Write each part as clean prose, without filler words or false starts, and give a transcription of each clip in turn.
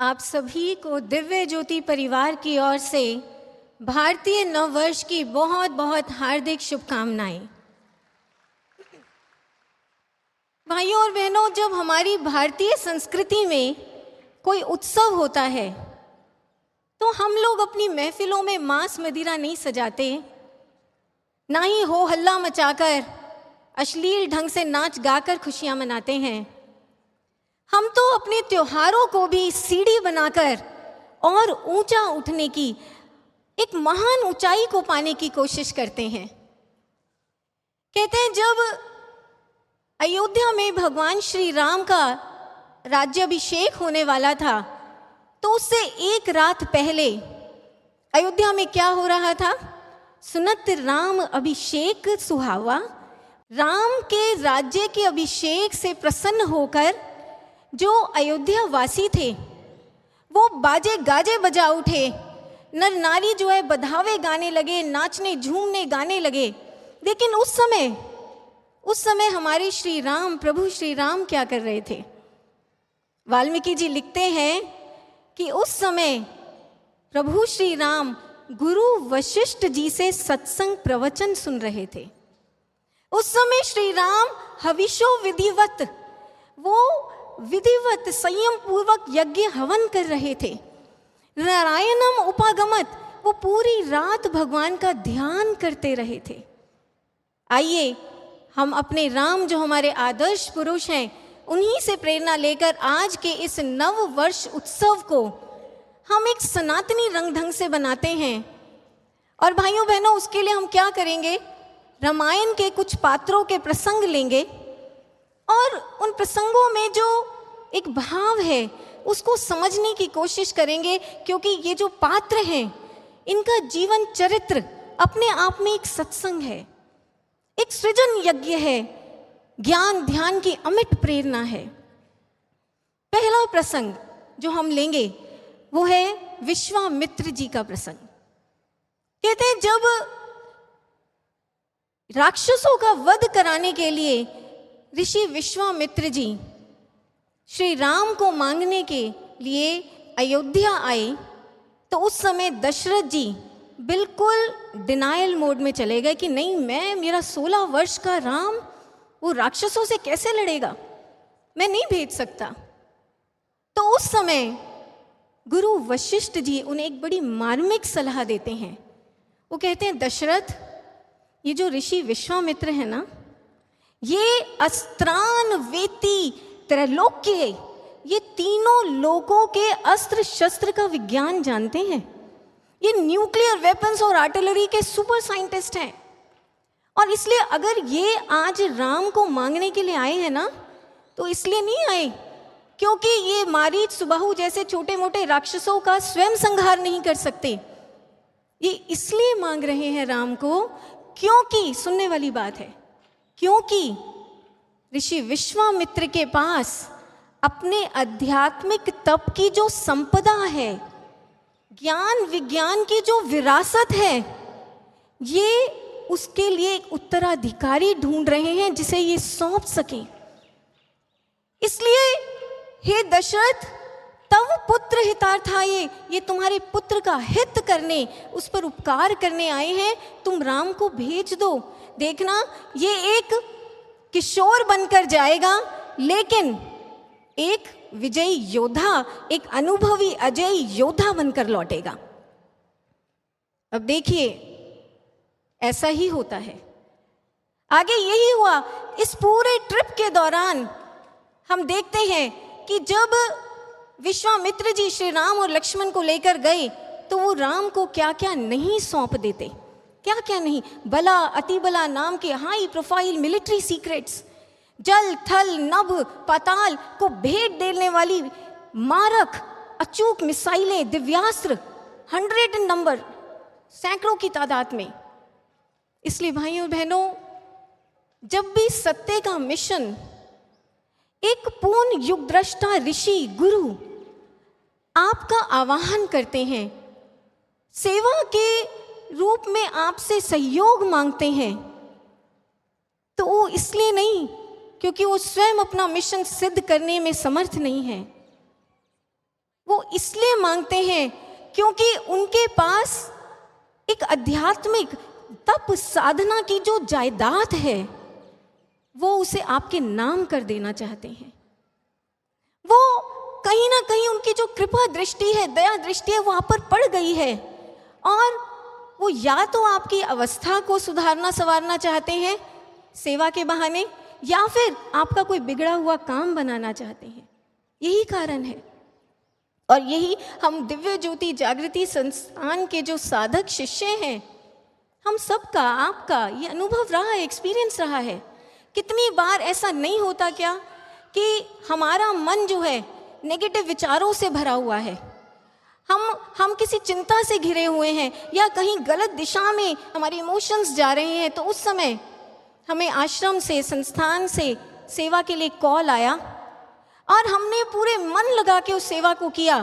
आप सभी को दिव्य ज्योति परिवार की ओर से भारतीय नववर्ष की बहुत बहुत हार्दिक शुभकामनाएं। भाइयों और बहनों, जब हमारी भारतीय संस्कृति में कोई उत्सव होता है तो हम लोग अपनी महफिलों में मांस मदिरा नहीं सजाते, ना ही हो हल्ला मचाकर अश्लील ढंग से नाच गाकर खुशियां मनाते हैं। हम तो अपने त्योहारों को भी सीढ़ी बनाकर और ऊंचा उठने की, एक महान ऊंचाई को पाने की कोशिश करते हैं। कहते हैं जब अयोध्या में भगवान श्री राम का राज्याभिषेक होने वाला था तो उससे एक रात पहले अयोध्या में क्या हो रहा था? सुनत राम अभिषेक सुहावा। राम के राज्य के अभिषेक से प्रसन्न होकर जो अयोध्या वासी थे वो बाजे गाजे बजा उठे, नर नारी जो है बधावे गाने लगे, नाचने झूमने गाने लगे। लेकिन उस समय हमारे श्री राम, प्रभु श्री राम क्या कर रहे थे? वाल्मीकि जी लिखते हैं कि उस समय प्रभु श्री राम गुरु वशिष्ठ जी से सत्संग प्रवचन सुन रहे थे। उस समय श्री राम हविषो विधिवत, वो विधिवत संयम पूर्वक यज्ञ हवन कर रहे थे। नारायणम उपागमत, वो पूरी रात भगवान का ध्यान करते रहे थे। आइए हम अपने राम, जो हमारे आदर्श पुरुष हैं, उन्हीं से प्रेरणा लेकर आज के इस नव वर्ष उत्सव को हम एक सनातनी रंग ढंग से बनाते हैं। और भाइयों बहनों, उसके लिए हम क्या करेंगे? रामायण के कुछ पात्रों के प्रसंग लेंगे और उन प्रसंगों में जो एक भाव है उसको समझने की कोशिश करेंगे, क्योंकि ये जो पात्र हैं इनका जीवन चरित्र अपने आप में एक सत्संग है, एक सृजन यज्ञ है, ज्ञान ध्यान की अमिट प्रेरणा है। पहला प्रसंग जो हम लेंगे वो है विश्वामित्र जी का प्रसंग। कहते हैं जब राक्षसों का वध कराने के लिए ऋषि विश्वामित्र जी श्री राम को मांगने के लिए अयोध्या आए तो उस समय दशरथ जी बिल्कुल डिनायल मोड में चले गए कि नहीं, मेरा 16 वर्ष का राम वो राक्षसों से कैसे लड़ेगा, मैं नहीं भेज सकता। तो उस समय गुरु वशिष्ठ जी उन्हें एक बड़ी मार्मिक सलाह देते हैं। वो कहते हैं, दशरथ, ये जो ऋषि विश्वामित्र है ना, ये अस्त्रान वेती त्रैलोक्य, ये तीनों लोगों के अस्त्र शस्त्र का विज्ञान जानते हैं। ये न्यूक्लियर वेपन्स और आर्टिलरी के सुपर साइंटिस्ट हैं। और इसलिए अगर ये आज राम को मांगने के लिए आए हैं ना, तो इसलिए नहीं आए क्योंकि ये मारीच सुबाहु जैसे छोटे मोटे राक्षसों का स्वयं संहार नहीं कर सकते। ये इसलिए मांग रहे हैं राम को क्योंकि, सुनने वाली बात है, क्योंकि ऋषि विश्वामित्र के पास अपने आध्यात्मिक तप की जो संपदा है, ज्ञान विज्ञान की जो विरासत है, ये उसके लिए एक उत्तराधिकारी ढूंढ रहे हैं जिसे ये सौंप सकें। इसलिए हे दशरथ, तव पुत्र हितार्थाये, ये तुम्हारे पुत्र का हित करने, उस पर उपकार करने आए हैं, तुम राम को भेज दो। देखना, ये एक किशोर बनकर जाएगा लेकिन एक विजयी योद्धा, एक अनुभवी अजयी योद्धा बनकर लौटेगा। अब देखिए, ऐसा ही होता है। आगे यही हुआ। इस पूरे ट्रिप के दौरान हम देखते हैं कि जब विश्वामित्र जी श्री राम और लक्ष्मण को लेकर गए तो वो राम को क्या क्या नहीं सौंप देते, क्या क्या नहीं। बला अति बला नाम के हाई प्रोफाइल मिलिट्री सीक्रेट्स, जल थल नभ पाताल को भेंट देने वाली मारक अचूक मिसाइलें, दिव्यास्त्र 100 इन नंबर, सैकड़ों की तादाद में। इसलिए भाइयों और बहनों, जब भी सत्य का मिशन एक पूर्ण युग द्रष्टा ऋषि गुरु आपका आवाहन करते हैं, सेवा के रूप में आपसे सहयोग मांगते हैं, तो वो इसलिए नहीं क्योंकि वो स्वयं अपना मिशन सिद्ध करने में समर्थ नहीं है, वो इसलिए मांगते हैं क्योंकि उनके पास एक आध्यात्मिक तप साधना की जो जायदाद है वो उसे आपके नाम कर देना चाहते हैं। वो कहीं ना कहीं उनकी जो कृपा दृष्टि है, दया दृष्टि है, वो आप पर पड़ गई है और वो या तो आपकी अवस्था को सुधारना संवारना चाहते हैं सेवा के बहाने, या फिर आपका कोई बिगड़ा हुआ काम बनाना चाहते हैं। यही कारण है। और यही हम दिव्य ज्योति जागृति संस्थान के जो साधक शिष्य हैं, हम सबका, आपका ये अनुभव रहा है, एक्सपीरियंस रहा है। कितनी बार ऐसा नहीं होता क्या कि हमारा मन जो है नेगेटिव विचारों से भरा हुआ है, हम किसी चिंता से घिरे हुए हैं या कहीं गलत दिशा में हमारे इमोशंस जा रहे हैं, तो उस समय हमें आश्रम से, संस्थान से सेवा के लिए कॉल आया और हमने पूरे मन लगा के उस सेवा को किया।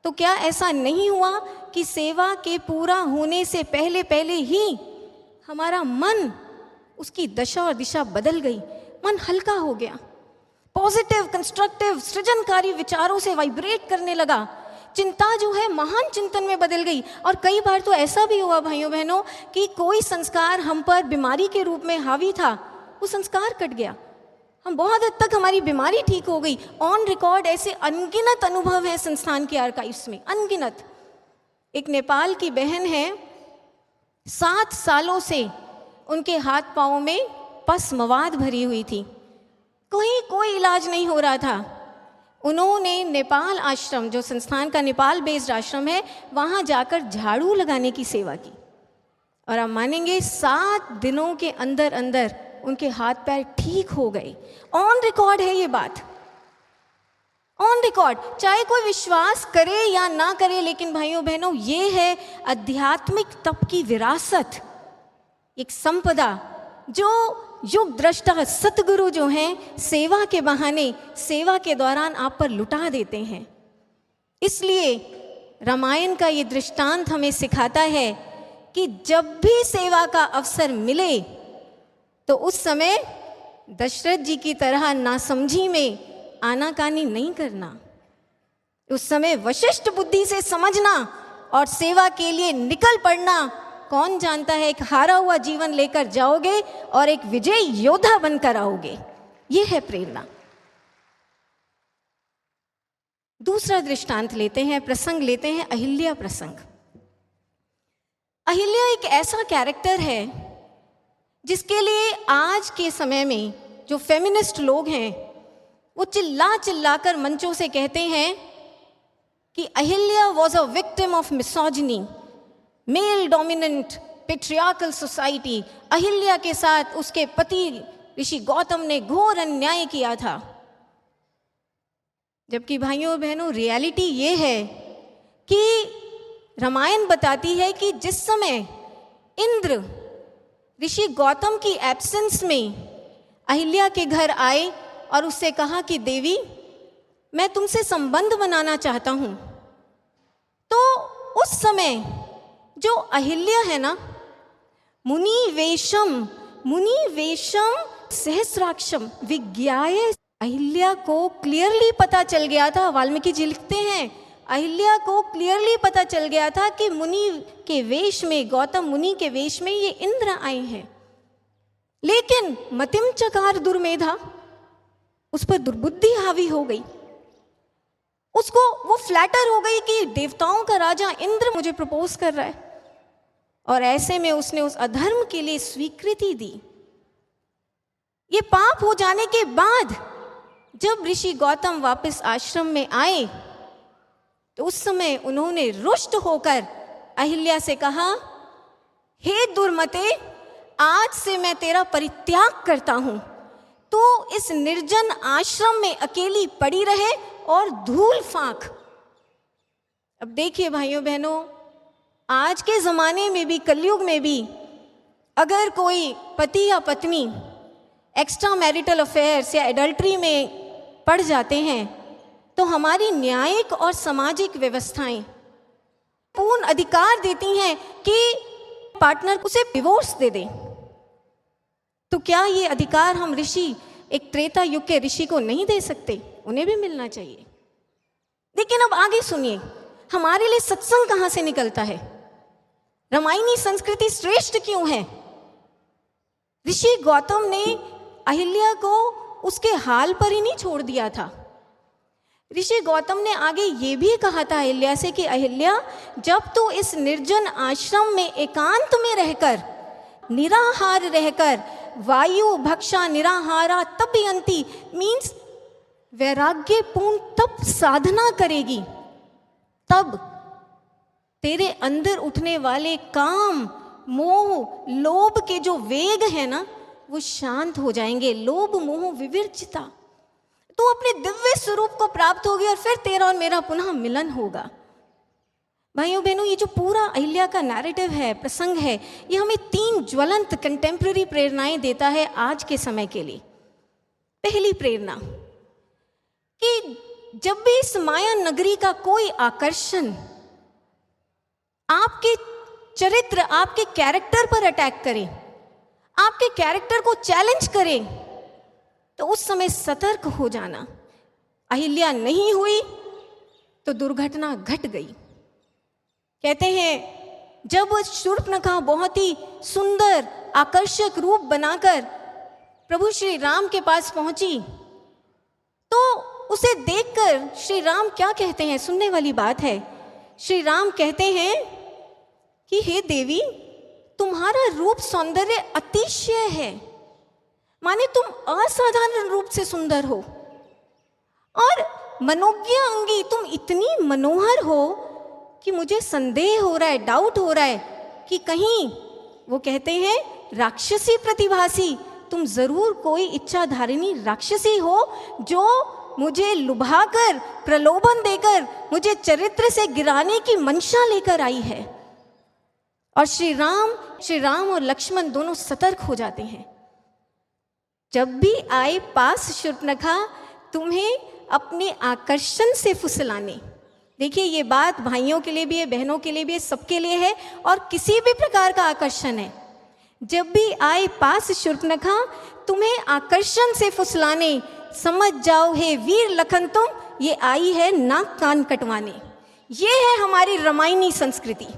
तो क्या ऐसा नहीं हुआ कि सेवा के पूरा होने से पहले पहले ही हमारा मन, उसकी दशा और दिशा बदल गई, मन हल्का हो गया, पॉजिटिव, कंस्ट्रक्टिव, सृजनकारी विचारों से वाइब्रेट करने लगा, चिंता जो है महान चिंतन में बदल गई। और कई बार तो ऐसा भी हुआ भाइयों बहनों कि कोई संस्कार हम पर बीमारी के रूप में हावी था, वो संस्कार कट गया, हम बहुत हद तक हमारी बीमारी ठीक हो गई। ऑन रिकॉर्ड ऐसे अनगिनत अनुभव है संस्थान के आर्काइव्स में, अनगिनत। एक नेपाल की बहन है, 7 सालों से उनके हाथ पाँव में पस मवाद भरी हुई थी, कोई इलाज नहीं हो रहा था। उन्होंने नेपाल आश्रम, जो संस्थान का नेपाल बेस्ड आश्रम है, वहाँ जाकर झाड़ू लगाने की सेवा की और आप मानेंगे 7 दिनों के अंदर अंदर उनके हाथ पैर ठीक हो गए। ऑन रिकॉर्ड है ये बात, ऑन रिकॉर्ड। चाहे कोई विश्वास करे या ना करे, लेकिन भाइयों बहनों ये है आध्यात्मिक तप की विरासत, एक संपदा जो युग दृष्टा सतगुरु जो हैं सेवा के बहाने, सेवा के दौरान आप पर लुटा देते हैं। इसलिए रामायण का ये दृष्टांत हमें सिखाता है कि जब भी सेवा का अवसर मिले तो उस समय दशरथ जी की तरह नासमझी में आनाकानी नहीं करना, उस समय वशिष्ठ बुद्धि से समझना और सेवा के लिए निकल पड़ना। कौन जानता है, एक हारा हुआ जीवन लेकर जाओगे और एक विजय योद्धा बनकर आओगे। ये है प्रेरणा। दूसरा दृष्टांत लेते हैं, प्रसंग लेते हैं, अहिल्या प्रसंग। अहिल्या एक ऐसा कैरेक्टर है जिसके लिए आज के समय में जो फेमिनिस्ट लोग हैं वो चिल्ला चिल्ला कर मंचों से कहते हैं कि Ahilya was a victim of misogyny, male dominant patriarchal society. Ahilya के साथ उसके पति ऋषि गौतम ने घोर अन्याय किया था। जबकि भाइयों बहनों रियलिटी ये है कि रामायण बताती है कि जिस समय इंद्र ऋषि गौतम की एब्सेंस में अहिल्या के घर आए और उससे कहा कि देवी मैं तुमसे संबंध बनाना चाहता हूं, तो उस समय जो अहिल्या है ना, मुनि वेशम सहस्राक्षम विज्ञाय, अहिल्या को क्लियरली पता चल गया था, वाल्मीकि जी लिखते हैं अहिल्या को क्लियरली पता चल गया था कि मुनि के वेश में, गौतम मुनि के वेश में ये इंद्र आए हैं। लेकिन मतिम चकार दुर्मेधा, उस पर दुर्बुद्धि हावी हो गई, उसको वो फ्लैटर हो गई कि देवताओं का राजा इंद्र मुझे प्रपोज कर रहा है, और ऐसे में उसने उस अधर्म के लिए स्वीकृति दी। ये पाप हो जाने के बाद जब ऋषि गौतम वापस आश्रम में आए तो उस समय उन्होंने रुष्ट होकर अहिल्या से कहा, हे दुर्मते, आज से मैं तेरा परित्याग करता हूं, तू इस निर्जन आश्रम में अकेली पड़ी रहे और धूल फांक। अब देखिए भाइयों बहनों, आज के ज़माने में भी, कलयुग में भी, अगर कोई पति या पत्नी एक्स्ट्रा मैरिटल अफेयर्स या एडल्ट्री में पड़ जाते हैं तो हमारी न्यायिक और सामाजिक व्यवस्थाएं पूर्ण अधिकार देती हैं कि पार्टनर उसे डिवोर्स दे दे। तो क्या ये अधिकार हम ऋषि, एक त्रेता युग के ऋषि को नहीं दे सकते? उन्हें भी मिलना चाहिए। लेकिन अब आगे सुनिए, हमारे लिए सत्संग कहां से निकलता है, रामायणी संस्कृति श्रेष्ठ क्यों है। ऋषि गौतम ने अहिल्या को उसके हाल पर ही नहीं छोड़ दिया था। ऋषि गौतम ने आगे ये भी कहा था अहिल्या से कि अहिल्या, जब तू इस निर्जन आश्रम में एकांत में रहकर, निराहार रहकर, वायु भक्षा निराहारा तपयंती मीन्स वैराग्यपूर्ण तप साधना करेगी, तब तेरे अंदर उठने वाले काम, मोह, लोभ के जो वेग है ना, वो शांत हो जाएंगे। लोभ मोह विवर्जिता, तो अपने दिव्य स्वरूप को प्राप्त होगी और फिर तेरा और मेरा पुनः मिलन होगा। भाइयों बहनों, ये जो पूरा अहिल्या का नैरेटिव है, प्रसंग है, ये हमें 3 ज्वलंत कंटेम्प्रेरी प्रेरणाएं देता है आज के समय के लिए। पहली प्रेरणा कि जब भी इस माया नगरी का कोई आकर्षण आपके चरित्र, आपके कैरेक्टर पर अटैक करे, आपके कैरेक्टर को चैलेंज करे, तो उस समय सतर्क हो जाना। अहिल्या नहीं हुई तो दुर्घटना घट गई। कहते हैं जब शूर्पणखा बहुत ही सुंदर आकर्षक रूप बनाकर प्रभु श्री राम के पास पहुंची, तो उसे देखकर श्री राम क्या कहते हैं, सुनने वाली बात है। श्री राम कहते हैं कि हे देवी, तुम्हारा रूप सौंदर्य अतिशय है, माने तुम असाधारण रूप से सुंदर हो, और मनोज्ञा अंगी, तुम इतनी मनोहर हो कि मुझे संदेह हो रहा है, डाउट हो रहा है कि कहीं, वो कहते हैं राक्षसी प्रतिभासी, तुम जरूर कोई इच्छाधारिणी राक्षसी हो जो मुझे लुभाकर, प्रलोभन देकर मुझे चरित्र से गिराने की मंशा लेकर आई है। और श्री राम और लक्ष्मण दोनों सतर्क हो जाते हैं। जब भी आए पास शूर्पणखा तुम्हें अपने आकर्षण से फुसलाने, देखिए ये बात भाइयों के लिए भी है, बहनों के लिए भी है, सबके लिए है, और किसी भी प्रकार का आकर्षण है। जब भी आए पास शूर्पणखा तुम्हें आकर्षण से फुसलाने, समझ जाओ हे वीर लखन तुम, ये आई है नाक कान कटवाने। ये है हमारी रामायणी संस्कृति,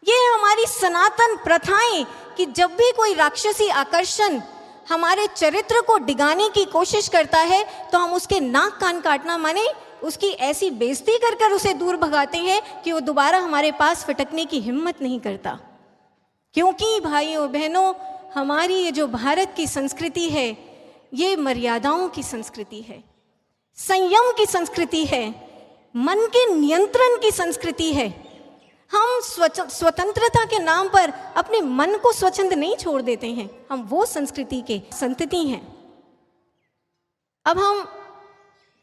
ये है हमारी सनातन प्रथाएं कि जब भी कोई राक्षसी आकर्षण हमारे चरित्र को डिगाने की कोशिश करता है तो हम उसके नाक कान काटना, माने उसकी ऐसी बेइज्जती कर कर उसे दूर भगाते हैं कि वो दोबारा हमारे पास फटकने की हिम्मत नहीं करता। क्योंकि भाइयों बहनों, हमारी ये जो भारत की संस्कृति है, ये मर्यादाओं की संस्कृति है, संयम की संस्कृति है, मन के नियंत्रण की संस्कृति है। हम स्वतंत्रता के नाम पर अपने मन को स्वच्छंद नहीं छोड़ देते हैं, हम वो संस्कृति के संतति हैं। अब हम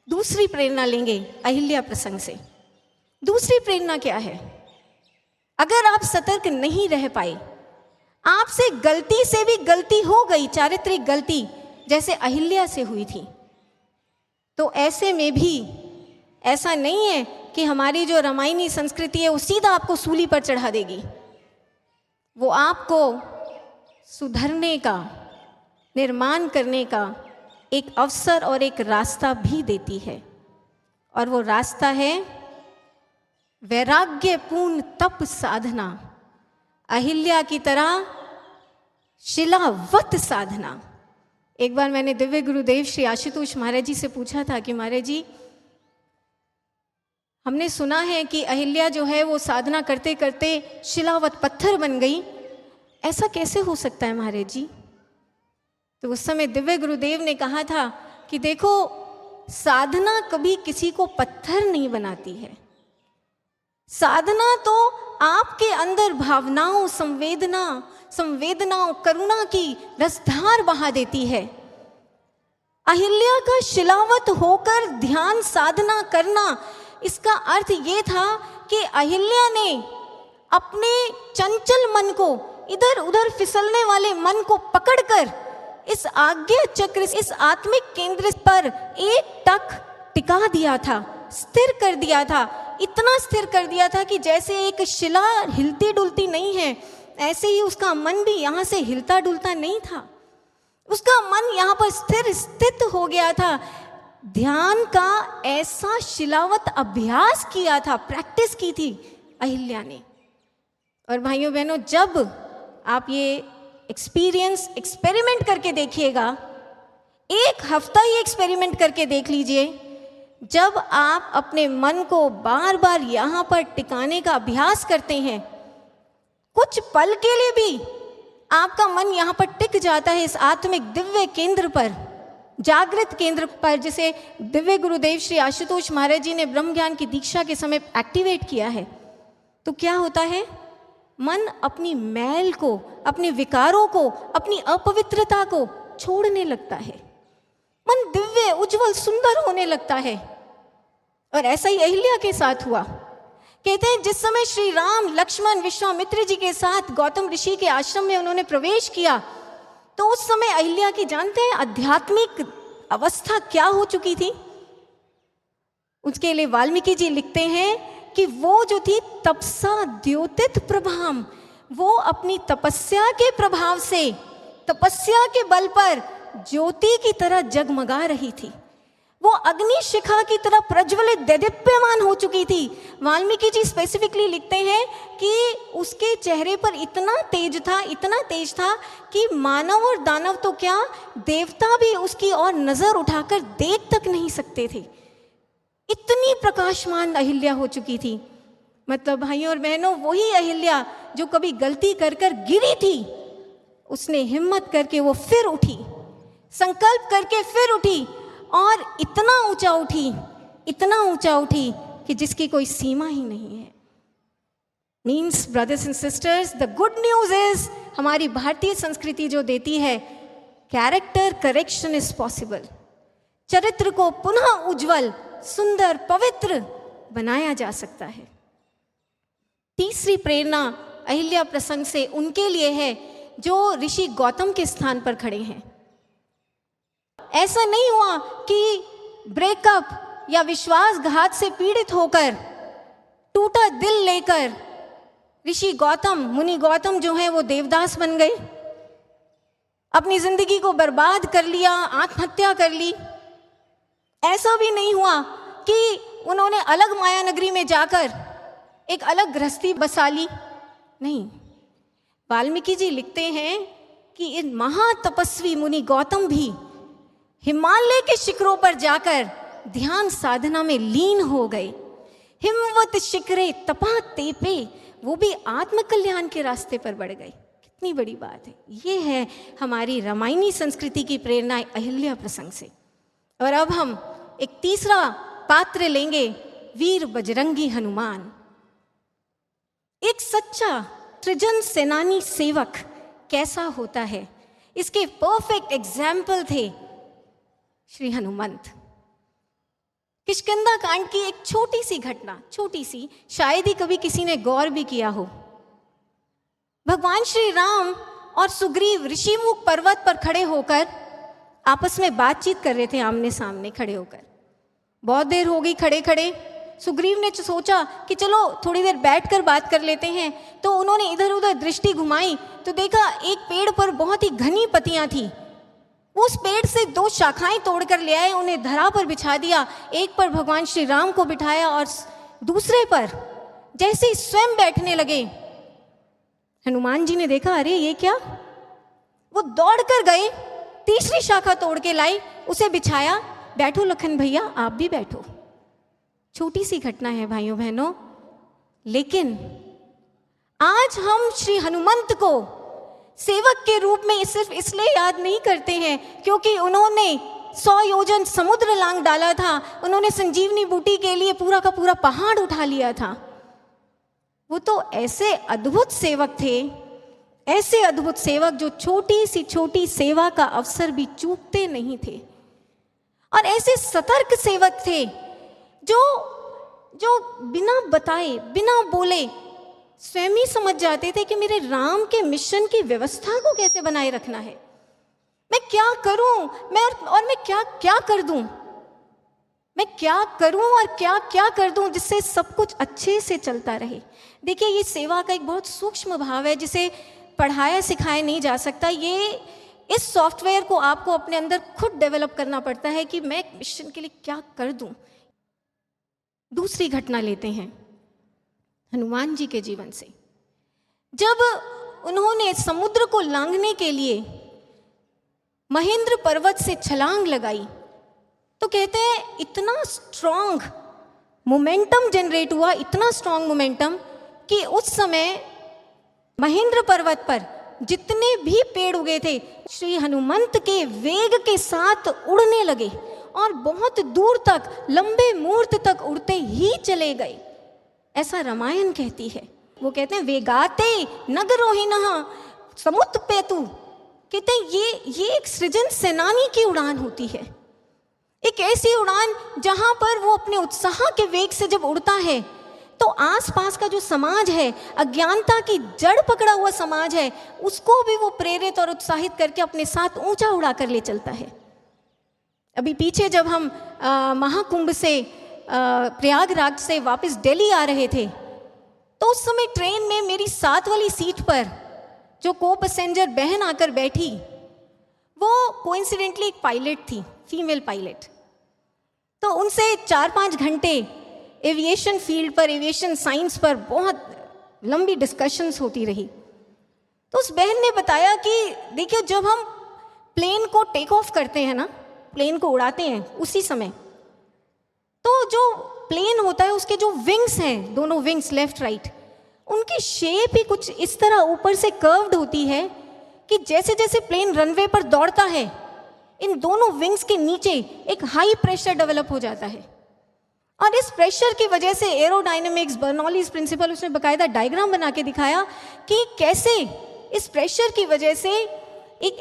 दूसरी प्रेरणा लेंगे अहिल्या प्रसंग से। दूसरी प्रेरणा क्या है? अगर आप सतर्क नहीं रह पाए, आपसे गलती से भी गलती हो गई, चारित्रिक गलती जैसे अहिल्या से हुई थी, तो ऐसे में भी ऐसा नहीं है कि हमारी जो रामायणी संस्कृति है वो सीधा आपको सूली पर चढ़ा देगी। वो आपको सुधरने का, निर्माण करने का एक अवसर और एक रास्ता भी देती है, और वो रास्ता है वैराग्यपूर्ण तप साधना, अहिल्या की तरह शिलावत साधना। एक बार मैंने दिव्य गुरुदेव श्री आशुतोष महाराज जी से पूछा था कि महाराज जी, हमने सुना है कि अहिल्या जो है वो साधना करते करते शिलावत पत्थर बन गई, ऐसा कैसे हो सकता है महाराज जी? तो उस समय दिव्य गुरुदेव ने कहा था कि देखो, साधना कभी किसी को पत्थर नहीं बनाती है। साधना तो आपके अंदर भावनाओं, संवेदनाओं, करुणा की रसधार बहा देती है। अहिल्या का शिलावत होकर ध्यान साधना करना, इसका अर्थ ये था कि अहिल्या ने अपने चंचल मन को, इधर उधर फिसलने वाले मन को पकड़कर इस आज्ञा चक्र, इस आत्मिक केंद्र पर एक टक टिका दिया था, स्थिर कर दिया था। इतना स्थिर कर दिया था कि जैसे एक शिला हिलती डुलती नहीं है, ऐसे ही उसका मन भी यहाँ से हिलता डुलता नहीं था। उसका मन यहाँ पर स्थिर स्थित हो गया था। ध्यान का ऐसा शिलावत अभ्यास किया था, प्रैक्टिस की थी अहिल्या ने। और भाइयों बहनों, जब आप ये एक्सपेरिमेंट करके देखिएगा, एक हफ्ता ही एक्सपेरिमेंट करके देख लीजिए, जब आप अपने मन को बार बार यहाँ पर टिकाने का अभ्यास करते हैं, कुछ पल के लिए भी आपका मन यहाँ पर टिक जाता है, इस आत्मिक दिव्य केंद्र पर, जागृत केंद्र पर, जिसे दिव्य गुरुदेव श्री आशुतोष महाराज जी ने ब्रह्म ज्ञान की दीक्षा के समय एक्टिवेट किया है। तो क्या होता है, मन अपनी मैल को, अपने विकारों को, अपनी अपवित्रता को छोड़ने लगता है, मन दिव्य उज्जवल सुंदर होने लगता है। और ऐसा ही अहिल्या के साथ हुआ। कहते हैं जिस समय श्री राम, लक्ष्मण, विश्वामित्र जी के साथ गौतम ऋषि के आश्रम में उन्होंने प्रवेश किया, तो उस समय अहिल्या की, जानते हैं आध्यात्मिक अवस्था क्या हो चुकी थी? उसके लिए वाल्मीकि जी लिखते हैं कि वो जो थी तपसा द्योतित प्रभाम, वो अपनी तपस्या के प्रभाव से, तपस्या के बल पर ज्योति की तरह जगमगा रही थी, वो अग्नि शिखा की तरह प्रज्वलित देदीप्यमान हो चुकी थी। वाल्मीकि जी स्पेसिफिकली लिखते हैं कि उसके चेहरे पर इतना तेज था, इतना तेज था कि मानव और दानव तो क्या, देवता भी उसकी ओर नजर उठाकर देख तक नहीं सकते थे, इतनी प्रकाशमान अहिल्या हो चुकी थी। मतलब भाइयों और बहनों, वही अहिल्या जो कभी गलती कर कर गिरी थी, उसने हिम्मत करके वो फिर उठी, संकल्प करके फिर उठी, और इतना ऊंचा उठी, इतना ऊंचा उठी कि जिसकी कोई सीमा ही नहीं है। Means brothers and sisters, the good news is, हमारी भारतीय संस्कृति जो देती है, कैरेक्टर करेक्शन इज पॉसिबल। चरित्र को पुनः उज्जवल, सुंदर, पवित्र बनाया जा सकता है। तीसरी प्रेरणा अहिल्या प्रसंग से उनके लिए है जो ऋषि गौतम के स्थान पर खड़े हैं। ऐसा नहीं हुआ कि ब्रेकअप या विश्वासघात से पीड़ित होकर, टूटा दिल लेकर ऋषि गौतम, मुनि गौतम जो है वो देवदास बन गए, अपनी जिंदगी को बर्बाद कर लिया, आत्महत्या कर ली। ऐसा भी नहीं हुआ कि उन्होंने अलग माया नगरी में जाकर एक अलग गृहस्थी बसा ली, नहीं। वाल्मीकि जी लिखते हैं कि इन महातपस्वी मुनि गौतम भी हिमालय के शिखरों पर जाकर ध्यान साधना में लीन हो गए। हिमवत शिखरे तपा तेपे, वो भी आत्म कल्याण के रास्ते पर बढ़ गए। कितनी बड़ी बात है। ये है हमारी रामायणी संस्कृति की प्रेरणा अहिल्या प्रसंग से। और अब हम एक तीसरा पात्र लेंगे, वीर बजरंगी हनुमान। एक सच्चा सृजन सेनानी सेवक कैसा होता है, इसके परफेक्ट एग्जाम्पल थे श्री हनुमंत। किष्किंधा कांड की एक छोटी सी घटना, छोटी सी, शायद ही कभी किसी ने गौर भी किया हो। भगवान श्री राम और सुग्रीव ऋषिमुख पर्वत पर खड़े होकर आपस में बातचीत कर रहे थे, आमने सामने खड़े होकर। बहुत देर हो गई खड़े खड़े। सुग्रीव ने सोचा कि चलो थोड़ी देर बैठकर बात कर लेते हैं, तो उन्होंने इधर उधर दृष्टि घुमाई तो देखा एक पेड़ पर बहुत ही घनी पत्तियां थी। उस पेड़ से 2 शाखाएं तोड़कर ले आए, उन्हें धरा पर बिछा दिया। एक पर भगवान श्री राम को बिठाया और दूसरे पर जैसे ही स्वयं बैठने लगे, हनुमान जी ने देखा, अरे ये क्या? वो दौड़कर गए, तीसरी शाखा तोड़ के लाई, उसे बिछाया। बैठो लखन भैया, आप भी बैठो। छोटी सी घटना है भाइयों बहनों, लेकिन आज हम श्री हनुमंत को सेवक के रूप में सिर्फ इसलिए याद नहीं करते हैं क्योंकि उन्होंने 100 योजन समुद्र लांग डाला था, उन्होंने संजीवनी बूटी के लिए पूरा का पूरा पहाड़ उठा लिया था। वो तो ऐसे अद्भुत सेवक थे, ऐसे अद्भुत सेवक जो छोटी सेवा का अवसर भी चूकते नहीं थे, और ऐसे सतर्क सेवक थे जो बिना बताए, बिना बोले स्वयं ही समझ जाते थे कि मेरे राम के मिशन की व्यवस्था को कैसे बनाए रखना है, मैं क्या करूं, मैं क्या कर दूं, मैं क्या करूं और क्या कर दूं जिससे सब कुछ अच्छे से चलता रहे। देखिए, ये सेवा का एक बहुत सूक्ष्म भाव है जिसे पढ़ाया सिखाया नहीं जा सकता। ये इस सॉफ्टवेयर को आपको अपने अंदर खुद डेवलप करना पड़ता है कि मैं मिशन के लिए क्या कर दूं। दूसरी घटना लेते हैं हनुमान जी के जीवन से। जब उन्होंने समुद्र को लांघने के लिए महेंद्र पर्वत से छलांग लगाई तो कहते हैं इतना स्ट्रांग मोमेंटम जनरेट हुआ, इतना स्ट्रांग मोमेंटम कि उस समय महेंद्र पर्वत पर जितने भी पेड़ उगे थे श्री हनुमंत के वेग के साथ उड़ने लगे और बहुत दूर तक लंबे मुहूर्त तक उड़ते ही चले गए, ऐसा रामायण कहती है। वो कहते हैं वेगाते नगरोहिनः समुत्पेतु, कहते हैं ये एक सृजन सेनानी की उड़ान होती है, एक ऐसी उड़ान जहां पर वो अपने उत्साह के वेग से जब उड़ता है तो आसपास का जो समाज है, अज्ञानता की जड़ पकड़ा हुआ समाज है, उसको भी वो प्रेरित और उत्साहित करके अपने साथ ऊंचा उड़ा कर ले चलता है। अभी पीछे जब हम महाकुंभ से प्रयागराज से वापस दिल्ली आ रहे थे तो उस समय ट्रेन में मेरी साथ वाली सीट पर जो को पैसेंजर बहन आकर बैठी वो कोइंसिडेंटली एक पायलट थी, फीमेल पायलट। तो उनसे 4-5 घंटे एविएशन फील्ड पर, एविएशन साइंस पर बहुत लंबी डिस्कशंस होती रही। तो उस बहन ने बताया कि देखिए जब हम प्लेन को टेक ऑफ करते हैं ना, प्लेन को उड़ाते हैं उसी समय, तो जो प्लेन होता है उसके जो विंग्स हैं, दोनों विंग्स लेफ्ट राइट, उनकी शेप ही कुछ इस तरह ऊपर से कर्व्ड होती है कि जैसे जैसे प्लेन रनवे पर दौड़ता है इन दोनों विंग्स के नीचे एक हाई प्रेशर डेवलप हो जाता है। और इस प्रेशर की वजह से एरोडायनेमिक्स, बर्नौलीज प्रिंसिपल, उसने बकायदा डायग्राम बना के दिखाया कि कैसे इस प्रेशर की वजह से एक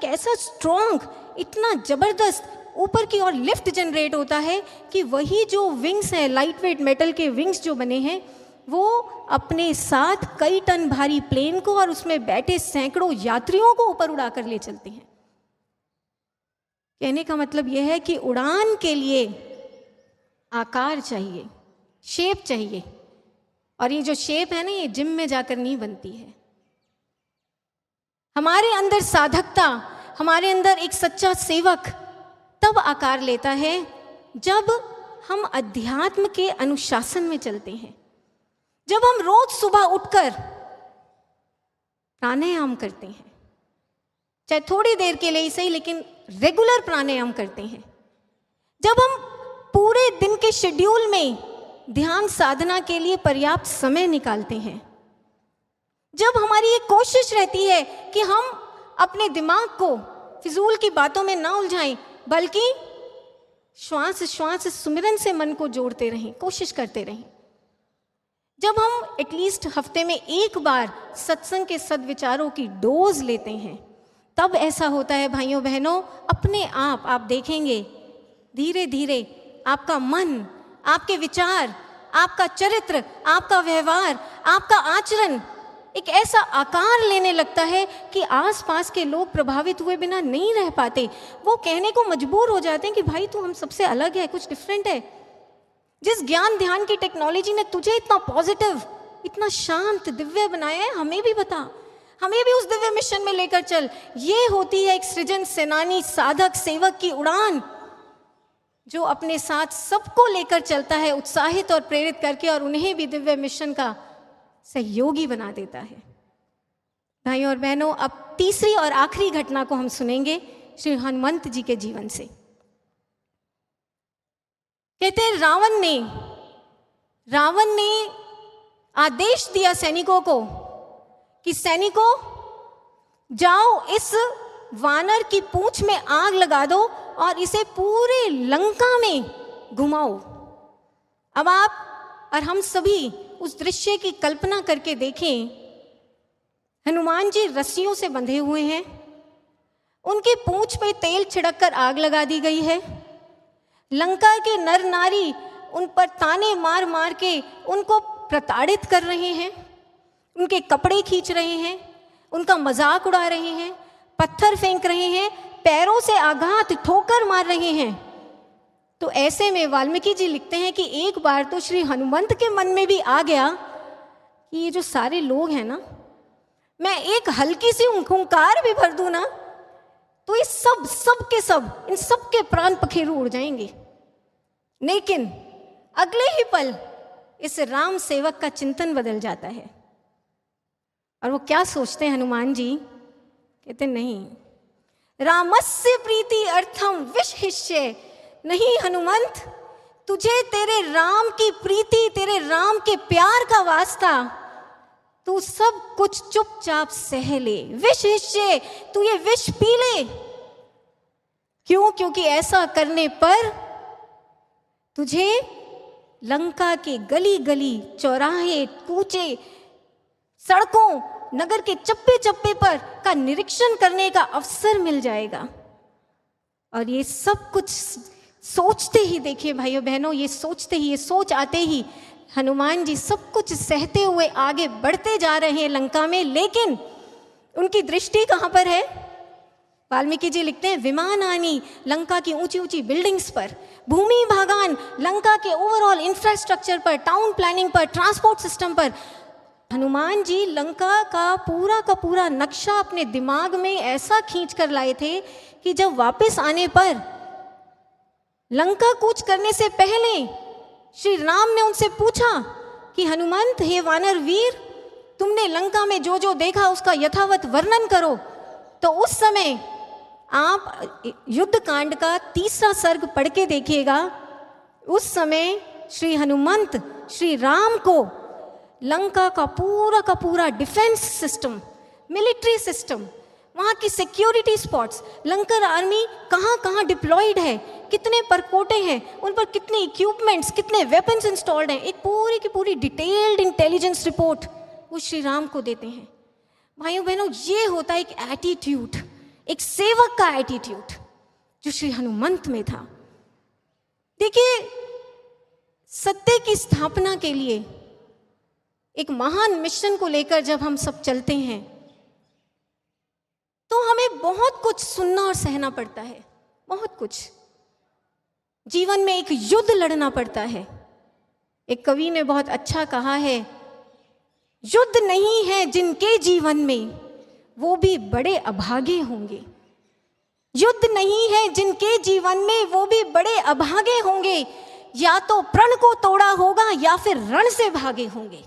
ऐसा स्ट्रॉन्ग, इतना जबरदस्त ऊपर की ओर लिफ्ट जनरेट होता है कि वही जो विंग्स हैं, लाइट वेट मेटल के विंग्स जो बने हैं, वो अपने साथ कई टन भारी प्लेन को और उसमें बैठे सैकड़ों यात्रियों को ऊपर उड़ा कर ले चलते हैं। कहने का मतलब यह है कि उड़ान के लिए आकार चाहिए, शेप चाहिए, और ये जो शेप है ना, ये जिम में जाकर नहीं बनती है। हमारे अंदर साधकता, हमारे अंदर एक सच्चा सेवक तब आकार लेता है जब हम अध्यात्म के अनुशासन में चलते हैं, जब हम रोज सुबह उठकर प्राणायाम करते हैं, चाहे थोड़ी देर के लिए ही सही, लेकिन रेगुलर प्राणायाम करते हैं, जब हम पूरे दिन के शेड्यूल में ध्यान साधना के लिए पर्याप्त समय निकालते हैं, जब हमारी एक कोशिश रहती है कि हम अपने दिमाग को फिजूल की बातों में ना उलझाएं, बल्कि श्वास श्वास सुमिरन से मन को जोड़ते रहें, कोशिश करते रहें, जब हम एटलीस्ट हफ्ते में एक बार सत्संग के सद्विचारों की डोज लेते हैं, तब ऐसा होता है भाइयों बहनों, अपने आप देखेंगे धीरे धीरे आपका मन, आपके विचार, आपका चरित्र, आपका व्यवहार, आपका आचरण एक ऐसा आकार लेने लगता है कि आसपास के लोग प्रभावित हुए बिना नहीं रह पाते। वो कहने को मजबूर हो जाते हैं कि भाई तू हम सबसे अलग है, कुछ डिफरेंट है। जिस ज्ञान ध्यान की टेक्नोलॉजी ने तुझे इतना पॉजिटिव, इतना शांत, दिव्य बनाया है, हमें भी बता, हमें भी उस दिव्य मिशन में लेकर चल। ये होती है एक सृजन सेनानी, साधक, सेवक की उड़ान, जो अपने साथ सबको लेकर चलता है, उत्साहित और प्रेरित करके, और उन्हें भी दिव्य मिशन का सहयोगी बना देता है। भाइयों और बहनों, अब तीसरी और आखिरी घटना को हम सुनेंगे श्री हनुमंत जी के जीवन से। कहते हैं रावण ने आदेश दिया सैनिकों को कि सैनिकों जाओ इस वानर की पूंछ में आग लगा दो और इसे पूरे लंका में घुमाओ। अब आप और हम सभी उस दृश्य की कल्पना करके देखें। हनुमान जी रस्सियों से बंधे हुए हैं, उनकी पूंछ पे तेल छिड़क कर आग लगा दी गई है, लंका के नर नारी उन पर ताने मार मार के उनको प्रताड़ित कर रहे हैं, उनके कपड़े खींच रहे हैं, उनका मजाक उड़ा रहे हैं, पत्थर फेंक रहे हैं, पैरों से आघात ठोकर मार रहे हैं। तो ऐसे में वाल्मीकि जी लिखते हैं कि एक बार तो श्री हनुमंत के मन में भी आ गया कि ये जो सारे लोग हैं ना, मैं एक हल्की सी हुंकार भी भर दूं ना तो ये सब के सब, इन सब के प्राण पखेरु उड़ जाएंगे। लेकिन अगले ही पल इस राम सेवक का चिंतन बदल जाता है और वो क्या सोचते हैं हनुमान जी? कहते नहीं, रामस्य प्रीति अर्थम विशिष्य, नहीं हनुमंत, तुझे तेरे राम की प्रीति, तेरे राम के प्यार का वास्ता, तू सब कुछ चुपचाप सह ले। विशिष्य, तू ये विष पी ले। क्यों? क्योंकि ऐसा करने पर तुझे लंका के गली गली, चौराहे, कूचे, सड़कों, नगर के चप्पे चप्पे पर का निरीक्षण करने का अवसर मिल जाएगा। और ये सब कुछ सोचते ही, देखिए भाइयों बहनों, ये सोचते ही, ये सोच आते ही हनुमान जी सब कुछ सहते हुए आगे बढ़ते जा रहे हैं लंका में। लेकिन उनकी दृष्टि कहाँ पर है? वाल्मीकि जी लिखते हैं, विमानानि, लंका की ऊंची ऊंची बिल्डिंग्स पर, भूमि भागान, लंका के ओवरऑल इंफ्रास्ट्रक्चर पर, टाउन प्लानिंग पर, ट्रांसपोर्ट सिस्टम पर। हनुमान जी लंका का पूरा नक्शा अपने दिमाग में ऐसा खींच कर लाए थे कि जब वापस आने पर, लंका कूच करने से पहले श्री राम ने उनसे पूछा कि हनुमंत, हे वानर वीर, तुमने लंका में जो जो देखा उसका यथावत वर्णन करो। तो उस समय आप युद्ध कांड का 3 सर्ग पढ़ के देखिएगा। उस समय श्री हनुमंत श्री राम को लंका का पूरा डिफेंस सिस्टम, मिलिट्री सिस्टम, वहाँ की सिक्योरिटी स्पॉट्स, लंकर आर्मी कहाँ कहाँ डिप्लॉयड है, कितने परकोटे हैं, उन पर कितने इक्विपमेंट्स, कितने वेपन्स इंस्टॉल्ड हैं, एक पूरी की पूरी डिटेल्ड इंटेलिजेंस रिपोर्ट वो श्री राम को देते हैं। भाइयों बहनों, ये होता है एक एटीट्यूड, एक सेवक का एटीट्यूड जो श्री हनुमंत में था। देखिए, सत्य की स्थापना के लिए एक महान मिशन को लेकर जब हम सब चलते हैं तो हमें बहुत कुछ सुनना और सहना पड़ता है, बहुत कुछ। जीवन में एक युद्ध लड़ना पड़ता है। एक कवि ने बहुत अच्छा कहा है, युद्ध नहीं है जिनके जीवन में वो भी बड़े अभागे होंगे। युद्ध नहीं है जिनके जीवन में वो भी बड़े अभागे होंगे, या तो प्रण को तोड़ा होगा या फिर रण से भागे होंगे।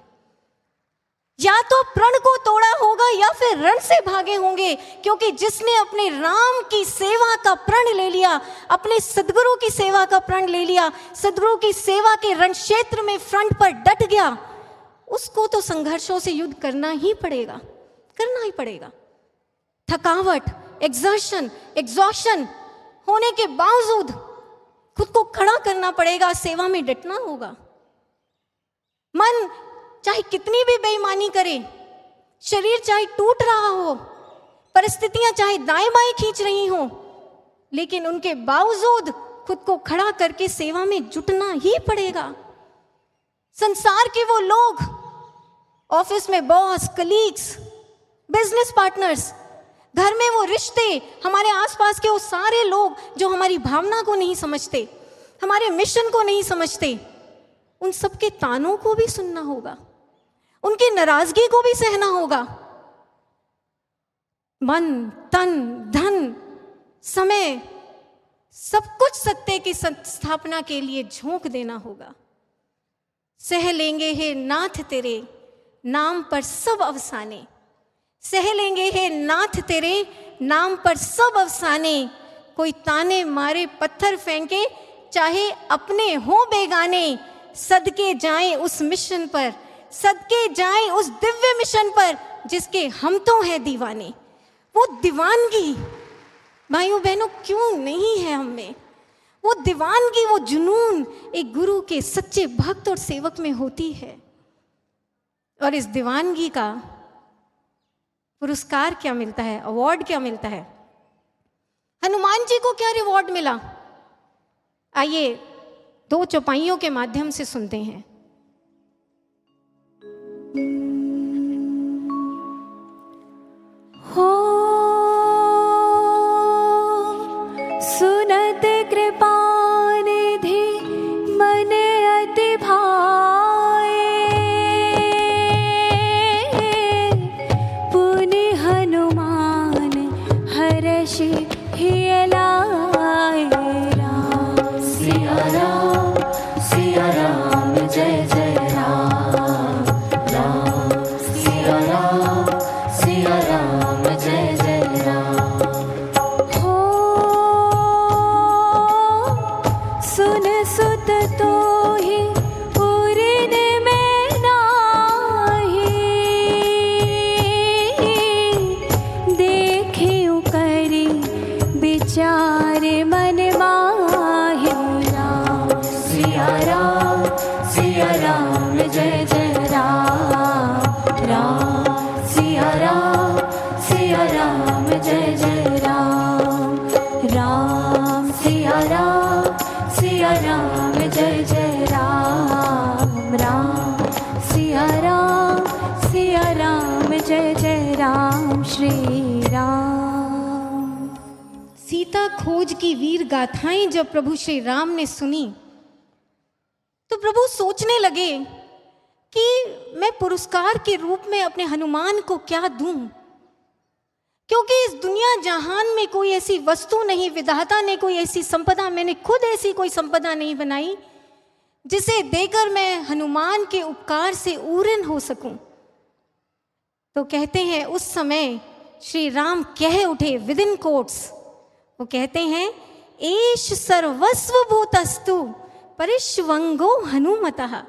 या तो प्रण को तोड़ा होगा या फिर रण से भागे होंगे, क्योंकि जिसने अपने राम की सेवा का प्रण ले लिया, अपने सदगुरु की सेवा का प्रण ले लिया, सदगुरु की सेवा के रण क्षेत्र में फ्रंट पर डट गया, उसको तो संघर्षों से युद्ध करना ही पड़ेगा, करना ही पड़ेगा। थकावट, एग्जॉशन होने के बावजूद खुद को खड़ा करना पड़ेगा, सेवा में डटना होगा। मन चाहे कितनी भी बेईमानी करे, शरीर चाहे टूट रहा हो, परिस्थितियां चाहे दाएं बाएं खींच रही हो, लेकिन उनके बावजूद खुद को खड़ा करके सेवा में जुटना ही पड़ेगा। संसार के वो लोग, ऑफिस में बॉस, कलीग्स, बिजनेस पार्टनर्स, घर में वो रिश्ते, हमारे आसपास के वो सारे लोग जो हमारी भावना को नहीं समझते, हमारे मिशन को नहीं समझते, उन सबके तानों को भी सुनना होगा, उनकी नाराजगी को भी सहना होगा। मन, तन, धन, समय, सब कुछ सत्य की स्थापना के लिए झोंक देना होगा। सह लेंगे हे नाथ तेरे नाम पर सब अवसाने, सह लेंगे हे नाथ तेरे नाम पर सब अवसाने। कोई ताने मारे, पत्थर फेंके, चाहे अपने हो बेगाने, सदके जाएं उस मिशन पर, सदके जाएं उस दिव्य मिशन पर जिसके हम तो हैं दीवाने। वो दीवानगी भाइयों बहनों क्यों नहीं है हम में? वो दीवानगी, वो जुनून एक गुरु के सच्चे भक्त और सेवक में होती है। और इस दीवानगी का पुरस्कार क्या मिलता है, अवार्ड क्या मिलता है? हनुमान जी को क्या रिवॉर्ड मिला? आइए 2 चौपाइयों के माध्यम से सुनते हैं। हो सुनत कृपा निधि मन अति भाए, पुनि हनुमान हर्षि जय जय राम राम सिया राम जय जय राम राम सिया राम जय जय राम राम सिया राम जय जय राम श्री राम। सीता खोज की वीर गाथाएं जब प्रभु श्री राम ने सुनी तो प्रभु सोचने लगे कि मैं पुरस्कार के रूप में अपने हनुमान को क्या दूं, क्योंकि इस दुनिया जहान में कोई ऐसी वस्तु नहीं, विधाता ने कोई ऐसी संपदा, मैंने खुद ऐसी कोई संपदा नहीं बनाई जिसे देकर मैं हनुमान के उपकार से ऊर्ण हो सकूं। तो कहते हैं उस समय श्री राम कह उठे विद इन कोट्स, वो कहते हैं एष सर्वस्व भूतस्तु परिष्वंगो हनुमतः।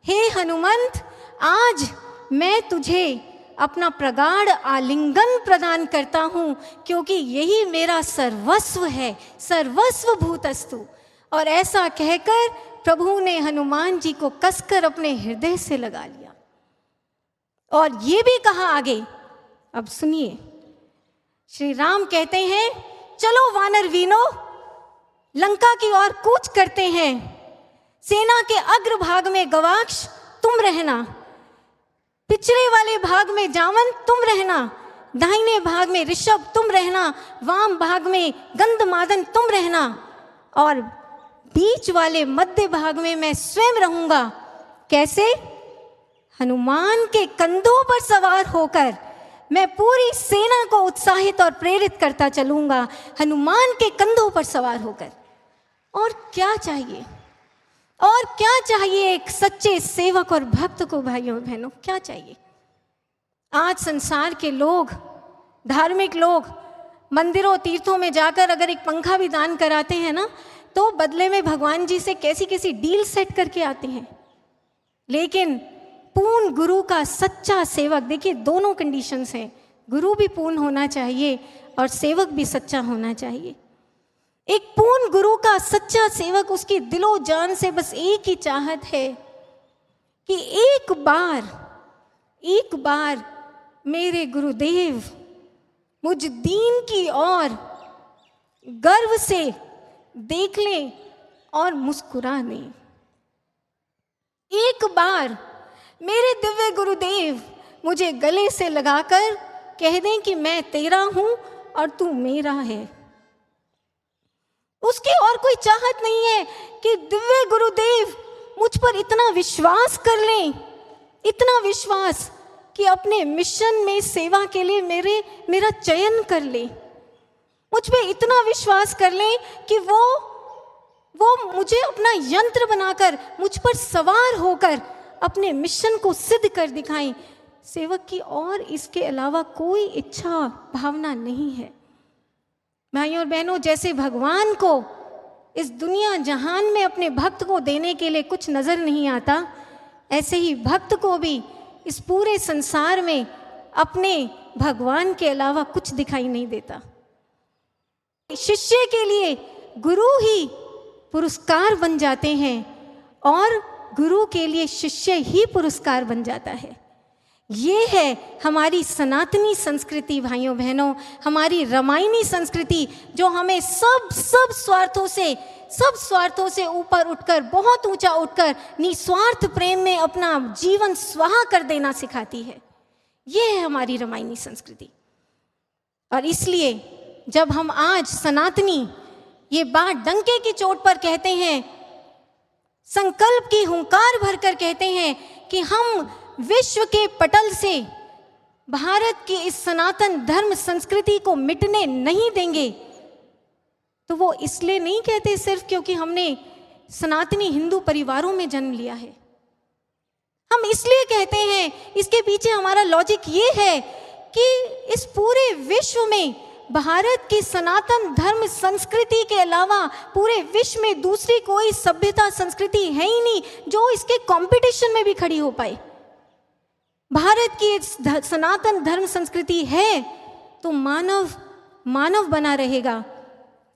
हे हनुमंत, आज मैं तुझे अपना प्रगाढ़ आलिंगन प्रदान करता हूँ, क्योंकि यही मेरा सर्वस्व है, सर्वस्व भूतस्तु। और ऐसा कहकर प्रभु ने हनुमान जी को कसकर अपने हृदय से लगा लिया और ये भी कहा आगे, अब सुनिए, श्री राम कहते हैं चलो वानर वीनो, लंका की ओर कूच करते हैं। सेना के अग्रभाग में गवाक्ष तुम रहना, पिछले वाले भाग में जावन तुम रहना, दाहिने भाग में ऋषभ तुम रहना, वाम भाग में गंधमादन तुम रहना, और बीच वाले मध्य भाग में मैं स्वयं रहूंगा। कैसे? हनुमान के कंधों पर सवार होकर मैं पूरी सेना को उत्साहित और प्रेरित करता चलूंगा, हनुमान के कंधों पर सवार होकर। और क्या चाहिए, और क्या चाहिए एक सच्चे सेवक और भक्त को? भाइयों बहनों, क्या चाहिए? आज संसार के लोग, धार्मिक लोग मंदिरों तीर्थों में जाकर अगर एक पंखा भी दान कराते हैं ना, तो बदले में भगवान जी से कैसी कैसी डील सेट करके आते हैं। लेकिन पूर्ण गुरु का सच्चा सेवक, देखिए दोनों कंडीशंस हैं, गुरु भी पूर्ण होना चाहिए और सेवक भी सच्चा होना चाहिए। एक पूर्ण गुरु का सच्चा सेवक, उसकी दिलो जान से बस एक ही चाहत है कि एक बार मेरे गुरुदेव मुझ दीन की ओर गर्व से देख लें और मुस्कुरा लें। एक बार मेरे दिव्य गुरुदेव मुझे गले से लगाकर कह दें कि मैं तेरा हूं और तू मेरा है। उसकी और कोई चाहत नहीं है कि दिव्य गुरुदेव मुझ पर इतना विश्वास कर लें, इतना विश्वास कि अपने मिशन में सेवा के लिए मेरा चयन कर ले। मुझ पे इतना विश्वास कर लें कि वो मुझे अपना यंत्र बनाकर मुझ पर सवार होकर अपने मिशन को सिद्ध कर दिखाएं। सेवक की और इसके अलावा कोई इच्छा भावना नहीं है। भाइयों और बहनों, जैसे भगवान को इस दुनिया जहान में अपने भक्त को देने के लिए कुछ नजर नहीं आता, ऐसे ही भक्त को भी इस पूरे संसार में अपने भगवान के अलावा कुछ दिखाई नहीं देता। शिष्य के लिए गुरु ही पुरस्कार बन जाते हैं और गुरु के लिए शिष्य ही पुरस्कार बन जाता है। ये है हमारी सनातनी संस्कृति भाइयों बहनों, हमारी रामायणी संस्कृति, जो हमें सब स्वार्थों से ऊपर उठकर, बहुत ऊंचा उठकर निस्वार्थ प्रेम में अपना जीवन स्वाहा कर देना सिखाती है। ये है हमारी रामायणी संस्कृति। और इसलिए जब हम आज सनातनी ये बात डंके की चोट पर कहते हैं, संकल्प की हुंकार भरकर कहते हैं कि हम विश्व के पटल से भारत की इस सनातन धर्म संस्कृति को मिटने नहीं देंगे, तो वो इसलिए नहीं कहते सिर्फ क्योंकि हमने सनातनी हिंदू परिवारों में जन्म लिया है। हम इसलिए कहते हैं, इसके पीछे हमारा लॉजिक ये है कि इस पूरे विश्व में भारत की सनातन धर्म संस्कृति के अलावा पूरे विश्व में दूसरी कोई सभ्यता संस्कृति है ही नहीं जो इसके कंपटीशन में भी खड़ी हो पाए। भारत की सनातन धर्म संस्कृति है तो मानव बना रहेगा,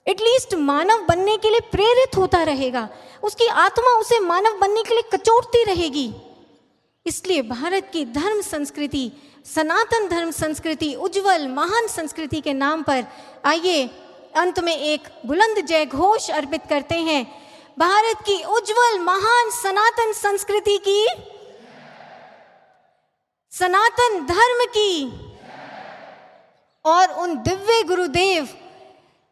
एटलीस्ट मानव बनने के लिए प्रेरित होता रहेगा, उसकी आत्मा उसे मानव बनने के लिए कचोटती रहेगी। इसलिए भारत की धर्म संस्कृति, सनातन धर्म संस्कृति, उज्जवल महान संस्कृति के नाम पर आइए अंत में एक बुलंद जय घोष अर्पित करते हैं। भारत की उज्जवल महान सनातन संस्कृति की, सनातन धर्म की, और उन दिव्य गुरुदेव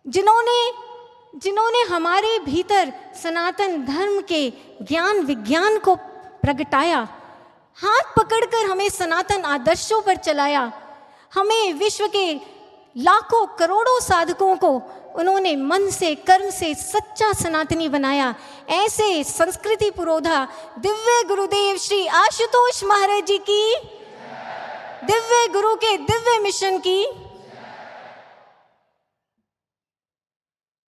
जिन्होंने हमारे भीतर सनातन धर्म के ज्ञान विज्ञान को प्रगटाया, हाथ पकड़कर हमें सनातन आदर्शों पर चलाया, हमें विश्व के लाखों करोड़ों साधकों को उन्होंने मन से कर्म से सच्चा सनातनी बनाया। ऐसे संस्कृति पुरोधा दिव्य गुरुदेव श्री आशुतोष महाराज जी की, दिव्य गुरु के दिव्य मिशन की